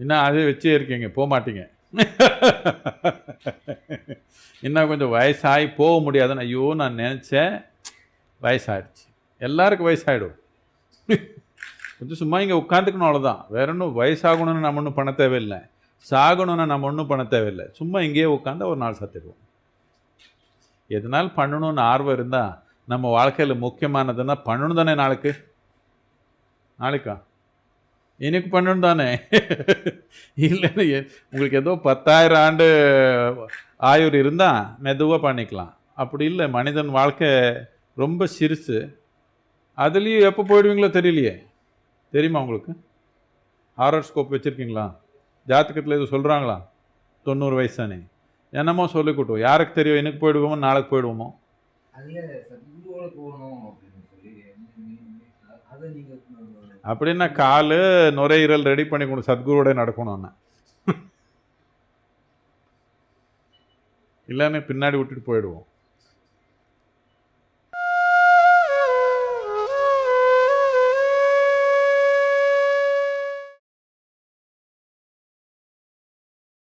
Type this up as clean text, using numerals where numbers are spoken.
இன்னும் அதே வச்சே இருக்கீங்க, போக மாட்டீங்க. இன்னும் கொஞ்சம் வயசாகி போக முடியாதுன்னு ஐயோ நான் நினச்சேன், வயசாகிடுச்சு. எல்லாருக்கும் வயசாகிடும். கொஞ்சம் சும்மா இங்கே உட்காந்துக்கணும், அவ்வளோதான். வேற ஒன்றும் வயசாகணும்னு நம்ம ஒன்றும் பண்ண தேவையில்லை, சாகணும்னு நம்ம ஒன்றும் பண்ண தேவையில்லை. சும்மா இங்கேயே உட்காந்தா ஒரு நாள் சத்திடுவோம். எதனால் பண்ணணும்னு ஆர்வம் இருந்தால் நம்ம வாழ்க்கையில் முக்கியமானதுன்னா பண்ணணும் தானே. நாளைக்கா எனக்கு பண்ணணும் தானே. இல்லைன்னு உங்களுக்கு ஏதோ 10,000 ஆண்டு ஆயுர் இருந்தால் மெதுவாக பண்ணிக்கலாம். அப்படி இல்லை, மனிதன் வாழ்க்கை ரொம்ப சிறுசு. அதுலேயும் எப்போ போயிடுவீங்களோ தெரியலையே. தெரியுமா உங்களுக்கு? ஹாரோஸ்கோப் வச்சுருக்கீங்களா? ஜாதகத்தில் எதுவும் சொல்கிறாங்களா 90 வயசானே? என்னமோ சொல்லிக்கூட்டோம். யாருக்கு தெரியும் எனக்கு போயிடுவோமோ நாளைக்கு போயிடுவோமோ? அப்படின்னா காலு நுரையீரல் ரெடி பண்ணி கொண்டு சத்குருவோட நடக்கணும்னா இல்லைன்னு பின்னாடி விட்டுட்டு போயிடுவோம்.